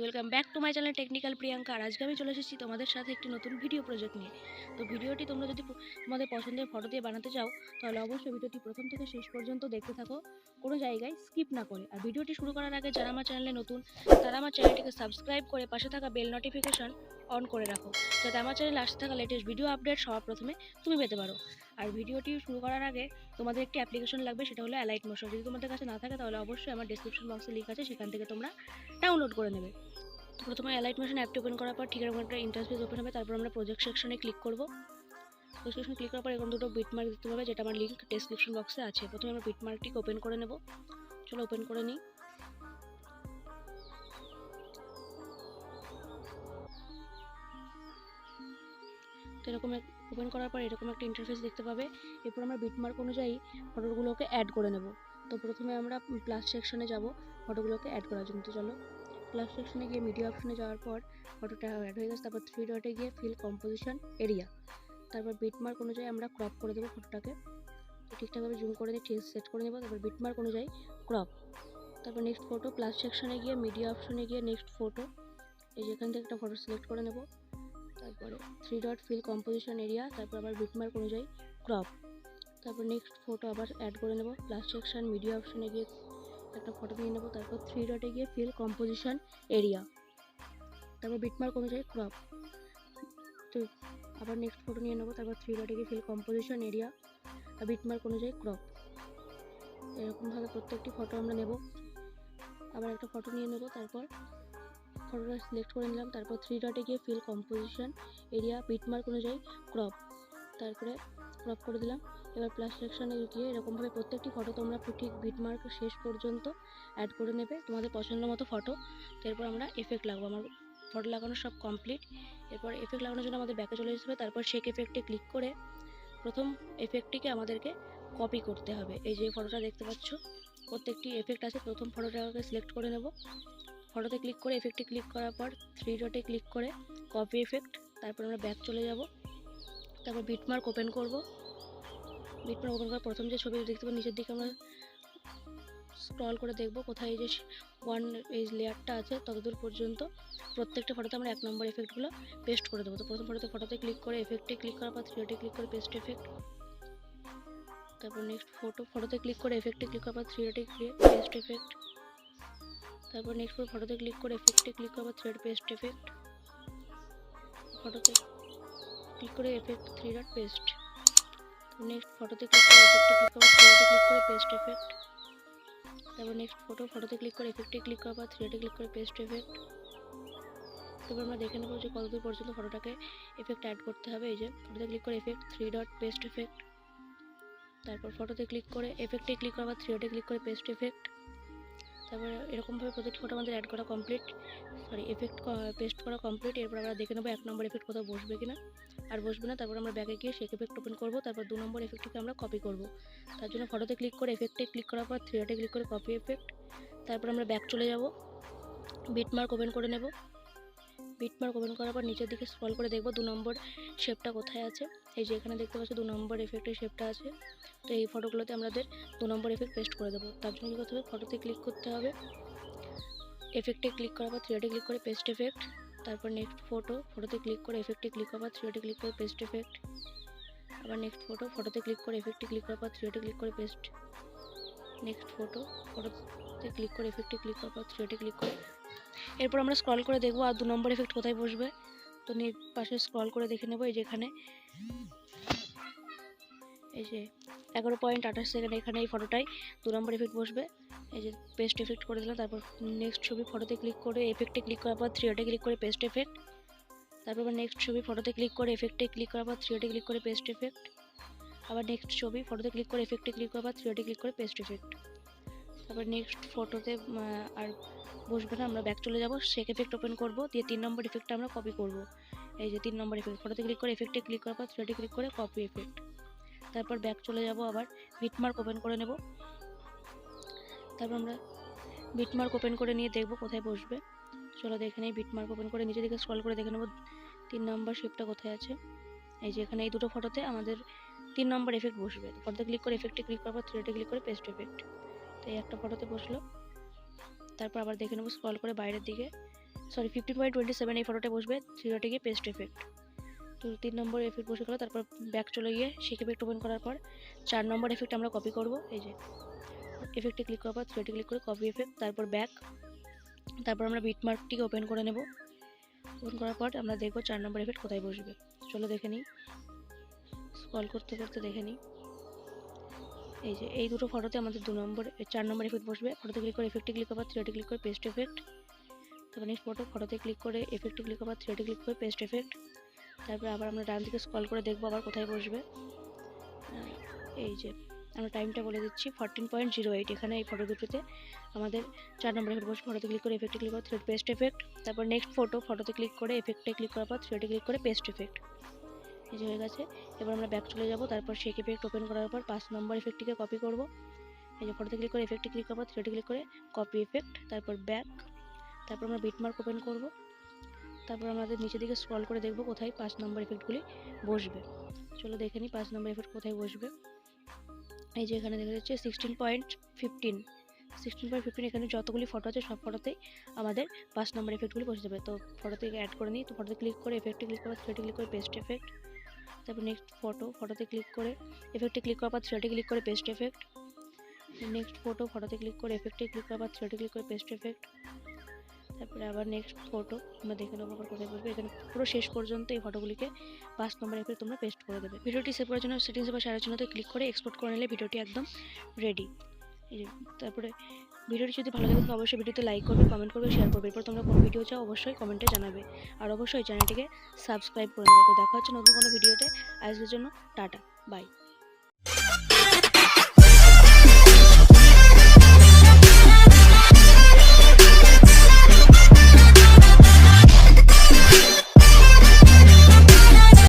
Welcome back to my channel technical Priyanka. আর আজকে আমি চলে এসেছি তোমাদের সাথে একটি নতুন ভিডিও প্রজেক্ট নিয়ে। তো ভিডিওটি তোমরা যদি তোমাদের পছন্দের ফটো দিয়ে বানাতে চাও তাহলে অবশ্যই ভিডিওটি প্রথম থেকে শেষ পর্যন্ত দেখতে থাকো, কোনো জায়গায় স্কিপ না করে। আর ভিডিওটি শুরু করার আগে যারা আমার চ্যানেলে নতুন তারা আমার চ্যানেলটিকে সাবস্ক্রাইব করে পাশে থাকা বেল নোটিফিকেশন অন করে রাখো, যাতে আমার চ্যানেলে আসতে থাকা লেটেস্ট ভিডিও আপডেট সবার প্রথমে তুমি পেতে পারো। আর ভিডিওটি শুরু করার আগে তোমাদের একটি অ্যাপ্লিকেশন লাগবে, সেটা হলো অ্যালাইট মোশন। যদি তোমাদের কাছে না থাকে তাহলে অবশ্যই আমার ডেসক্রিপশন বক্সে লিঙ্ক আছে, সেখান থেকে তোমরা ডাউনলোড করে নেবে। তো প্রথমে অ্যালাইট মোশন অ্যাপটি ওপেন করার পর ঠিক এরকম একটা ইন্টারফেস ওপেন হবে। তারপর আমরা প্রজেক্ট সেকশনে ক্লিক করব। প্রজেক্ট সেকশনে ক্লিক করার পর এরকম দুটো বিটমার্ক দেখতে পাবে, যেটা আমার লিঙ্ক ডেসক্রিপশন বক্সে আছে। প্রথমে আমরা বিটমার্কটিকে ওপেন করে নেব। চলো ওপেন করে নিই। তো এরকম ওপেন করার পর এরকম একটা ইন্টারফেস দেখতে পাবে। এরপর আমরা বিটমার্ক অনুযায়ী ফটোগুলোকে অ্যাড করে নেব। তো প্রথমে আমরা প্লাস সেকশনে যাব ফটোগুলোকে অ্যাড করার জন্য। তো চলো প্লাস সেকশনে গিয়ে মিডিয়া অপশনে যাওয়ার পর ফটোটা অ্যাড হয়ে গেছে। তারপর 3 ডটে গিয়ে ফিল কম্পোজিশন এরিয়া, তারপর বিটমার্ক অনুযায়ী আমরা ক্রপ করে দেবো ফটোটাকে। তো ঠিকঠাকভাবে জুম করে দিয়ে ঠিক সেট করে নেব। তারপর বিটমার্ক অনুযায়ী ক্রপ। তারপর নেক্সট ফটো, প্লাস সেকশনে গিয়ে মিডিয়া অপশনে গিয়ে নেক্সট ফটো, এই যেখান থেকে একটা ফটো সিলেক্ট করে নেব। তারপরে 3 ডট ফিল কম্পোজিশন এরিয়া, তারপর আবার বিটমার্ক অনুযায়ী ক্রপ। তারপর নেক্সট ফটো আবার অ্যাড করে নেব। প্লাস সেকশন মিডিয়া অপশনে গিয়ে একটা ফটো নিয়ে নেব। তারপর 3 ডটে গিয়ে ফিল কম্পোজিশন এরিয়া, তারপর বিটমার্ক অনুযায়ী ক্রপ। তো আবার নেক্সট ফটো নিয়ে নেব। তারপর 3 ডটে গিয়ে ফিল কম্পোজিশন এরিয়া আর বিটমার্ক অনুযায়ী ক্রপ। এরকমভাবে প্রত্যেকটি ফটো আমরা নেব। আবার একটা ফটো নিয়ে নেব। তারপর ফটোটা সিলেক্ট করে নিলাম। তারপর 3 ডটে গিয়ে ফিল কম্পোজিশন এরিয়া বিটমার্ক অনুযায়ী ক্রপ, তারপরে ক্রপ করে দিলাম। এবার প্লাস সেকশনে গিয়ে এরকমভাবে প্রত্যেকটি ফটো তোমরা ঠিক বিটমার্ক শেষ পর্যন্ত অ্যাড করে নেবে তোমাদের পছন্দ মতো ফটো। তো এরপর আমরা এফেক্ট লাগাবো। আমার ফটো লাগানো সব কমপ্লিট। এরপর এফেক্ট লাগানোর জন্য আমাদের ব্যাকে চলে আসবে। তারপর শেক এফেক্টে ক্লিক করে প্রথম এফেক্টটিকে আমাদেরকে কপি করতে হবে। এই যে ফটোটা দেখতে পাচ্ছ প্রত্যেকটি এফেক্ট আছে। প্রথম ফটোটাকে সিলেক্ট করে নেব। ফটোতে ক্লিক করে এফেক্টে ক্লিক করার পর 3 ডটে ক্লিক করে কপি এফেক্ট। তারপর আমরা ব্যাক চলে যাব। তারপর বিটমার্ক ওপেন করব। বিটমার্ক ওপেন করার প্রথম যে ছবি দেখতে পাবো নিচের দিকে আমরা স্ক্রল করে দেখব কোথায় যে এই লেয়ারটা আছে ততদূর পর্যন্ত প্রত্যেকটা ফটোতে আমরা 1 নম্বর এফেক্টগুলো পেস্ট করে দেবো। তো প্রথম ফটোতে ক্লিক করে এফেক্টে ক্লিক করার পর 3 ডটে ক্লিক করে পেস্ট এফেক্ট। তারপর নেক্সট ফটোতে ক্লিক করে এফেক্টে ক্লিক করার পর 3 ডটে গিয়ে পেস্ট এফেক্ট। তারপর নেক্সট ফটোতে ক্লিক করে এফেক্টে ক্লিক করার পর 3 ডট পেস্ট এফেক্ট। ফটোতে ক্লিক করে এফেক্ট 3 ডট পেস্ট। নেক্সট ফটোতে ক্লিক করে এফেক্টে ক্লিক করার পর 3 ডটে ক্লিক করে পেস্ট এফেক্ট। তারপর নেক্সট ফটোতে ক্লিক করে এফেক্টে ক্লিক করার পর 3 ডটে ক্লিক করে পেস্ট এফেক্ট। তারপর আমরা দেখে নেব যে কতদূর পর্যন্ত ফটোটাকে এফেক্ট অ্যাড করতে হবে। এই যে ফটোতে ক্লিক করে এফেক্ট 3 ডট পেস্ট এফেক্ট। তারপর ফটোতে ক্লিক করে এফেক্টে ক্লিক করার পর 3 ডটে ক্লিক করে পেস্ট এফেক্ট। তারপর এরকমভাবে প্রত্যেকটি ফটো আমাদের অ্যাড করা কমপ্লিট, এফেক্ট পেস্ট করা কমপ্লিট। এরপর আমরা দেখে নেবো 1 নম্বর এফেক্ট কোথাও বসবে কিনা। আর বসবে না। তারপর আমরা ব্যাকে গিয়ে শেক এফেক্ট ওপেন করব। তারপর 2 নম্বর এফেক্টটিকে আমরা কপি করব। তার জন্য ফটোতে ক্লিক করে এফেক্টে ক্লিক করার পর 3 ডটে ক্লিক করে কপি এফেক্ট। তারপর আমরা ব্যাক চলে যাব। বিটমার্ক ওপেন করে নেব। বিটমার্ক ওপেন করার পর নিচের দিকে স্ক্রল করে দেখব 2 নম্বর শেপটা কোথায় আছে। এই যে এখানে দেখতে পাচ্ছ 2 নম্বর এফেক্টের শেপটা আছে। তো এই ফটোগুলোতে আমাদের 2 নম্বর এফেক্ট পেস্ট করে দেবো। তার জন্য কী করতে হবে, ফটোতে ক্লিক করতে হবে। এফেক্টে ক্লিক করার পর 3 ডটে ক্লিক করে পেস্ট এফেক্ট। তারপর নেক্সট ফটোতে ক্লিক করে এফেক্টে ক্লিক করার পর 3 ডটে ক্লিক করে পেস্ট এফেক্ট। আবার নেক্সট ফটোতে ক্লিক করে এফেক্টে ক্লিক করার পর 3 ডটে ক্লিক করে পেস্ট। নেক্সট ফটোতে ক্লিক করে এফেক্টে ক্লিক করার পর 3 ডটে ক্লিক করে। এরপর আমরা স্ক্রল করে দেখবো আর 2 নম্বর এফেক্ট কোথায় বসবে। তো পাশে স্ক্রল করে দেখে নেবো। এই যে এখানে এই যে 11.28 সেকেন্ড এখানে এই ফটোটাই 2 নম্বর এফেক্ট বসবে। এই যে পেস্ট এফেক্ট করে দিলাম। তারপর নেক্সট ছবি ফটোতে ক্লিক করে এফেক্টে ক্লিক করার পর 3 ডটে ক্লিক করে পেস্ট এফেক্ট। তারপর নেক্সট ছবি ফটোতে ক্লিক করে এফেক্টে ক্লিক করার পর 3 ডটে ক্লিক করে পেস্ট এফেক্ট। আবার নেক্সট ছবি ফটোতে ক্লিক করে এফেক্টে ক্লিক করার পর 3 ডটে ক্লিক করে পেস্ট এফেক্ট। তারপর নেক্সট ফটোতে আর বসবে না, আমরা ব্যাক চলে যাব। শেক এফেক্ট ওপেন করব, দিয়ে 3 নম্বর এফেক্টটা আমরা কপি করব। এই যে 3 নম্বর এফেক্ট ফটোতে ক্লিক করে এফেক্টে ক্লিক করার পর 3 ডটে ক্লিক করে কপি এফেক্ট। তারপর ব্যাক চলে যাব, আবার বিটমার্ক ওপেন করে নেব। তারপর আমরা বিটমার্ক ওপেন করে নিয়ে দেখব কোথায় বসবে। চলো দেখে নেই। বিটমার্ক ওপেন করে নিচে দিকে স্ক্রল করে দেখে নেব 3 নম্বর শেপটা কোথায় আছে। এই যে এখানে এই দুটো ফটোতে আমাদের 3 নম্বর এফেক্ট বসবে। ফটোতে ক্লিক করে এফেক্টে ক্লিক করার পর 3 ডটে ক্লিক করে পেস্ট এফেক্ট। তো এই একটা ফটোতে বসলো। তারপর আবার দেখে নেব স্ক্রল করে বাইরের দিকে সরি 15.27 এই ফটোটা বসবে, 3 ডটে গিয়ে পেস্ট এফেক্ট। তো 3 নম্বর এফেক্ট বসে গেল। তারপর ব্যাক চলে গিয়ে শেক এফেক্ট ওপেন করার পর 4 নম্বর এফেক্ট আমরা কপি করব। এই যে এফেক্টে ক্লিক করার পর থ্রেডে ক্লিক করে কপি এফেক্ট, তারপর ব্যাক, তারপর আমরা বিটমার্কটিকে ওপেন করে নেব। ওপেন করার পর আমরা দেখব 4 নম্বর এফেক্ট কোথায় বসবে। চলো দেখে নিই, স্ক্রল করতে করতে দেখে নিই। এই যে এই দুটো ফটোতে আমাদের 4 নম্বর এফেক্ট বসবে। ফটোতে ক্লিক করে এফেক্টে ক্লিক করার পর থ্রেডে ক্লিক করে পেস্ট এফেক্ট। তারপর নেক্সট ফটোতে ক্লিক করে এফেক্টে ক্লিক করার পর থ্রেডে ক্লিক করে পেস্ট এফেক্ট। তারপর আবার আমরা ডান দিকে স্ক্রল করে দেখব আবার কোথায় বসবে। এই যে আমরা টাইমটা বলে দিচ্ছি 14.08। এখানে এই ফটো দুটোতে আমাদের 4 নম্বর এফেক্ট বসবে। ফটোতে ক্লিক করে এফেক্টে ক্লিক করে থ্রেড পেস্ট এফেক্ট। তারপর নেক্সট ফটোতে ক্লিক করে এফেক্টে ক্লিক করার পর থ্রেডে ক্লিক করে পেস্ট এফেক্ট। এই যে হয়ে গেছে। এবার আমরা ব্যাক চলে যাব। তারপর শেক এফেক্ট ওপেন করার পর 5 নম্বর এফেক্টটিকে কপি করব। এই যে ফটোতে ক্লিক করে এফেক্টে ক্লিক করার পর থ্রেডে ক্লিক করে কপি এফেক্ট, তারপর ব্যাক, তারপর আমরা বিটমার্ক ওপেন করব। তারপর আমাদের নিচের দিকে স্ক্রল করে দেখব কোথায় 5 নম্বর এফেক্টগুলি বসবে। চলো দেখে নিই 5 নম্বর এফেক্ট কোথায় বসবে। এই যে এখানে দেখা যাচ্ছে 16.15 এখানে যতগুলি ফটো আছে সব ফটোতেই আমাদের 5 নম্বর এফেক্টগুলি বসে যাবে। তো ফটোতে অ্যাড করে নিই। তো ফটোতে ক্লিক করে এফেক্টে ক্লিক করে থ্রেডে ক্লিক করে পেস্ট এফেক্ট। তারপর নেক্সট ফটোতে ক্লিক করে এফেক্টে ক্লিক করার পর থ্রেডে ক্লিক করে পেস্ট এফেক্ট। নেক্সট ফটোতে ক্লিক করে এফেক্টে ক্লিক করার পর থ্রেডে ক্লিক করে পেস্ট এফেক্ট। তারপরে আবার নেক্সট ফটো আমরা দেখে নেবো আবার কোথায় বসবে। এখানে পুরো শেষ পর্যন্ত এই ফটোগুলিকে 5 নম্বর এফেক্ট তোমরা পেস্ট করে দেবে। ভিডিওটি সেভ করার জন্য সেটিংস বা শেয়ারের জন্য ক্লিক করে এক্সপোর্ট করে নিলে ভিডিওটি একদম রেডি। তারপরে ভিডিওটি যদি ভালো লাগে তো অবশ্যই ভিডিওতে লাইক করবে, কমেন্ট করবে, শেয়ার করবে। এরপর তোমরা কোন ভিডিও চাও অবশ্যই কমেন্টে জানাবে। আর অবশ্যই চ্যানেলটিকে সাবস্ক্রাইব করে নেবে। তো দেখা হচ্ছে নতুন কোনো ভিডিওতে। আজকের জন্য টাটা, বাই।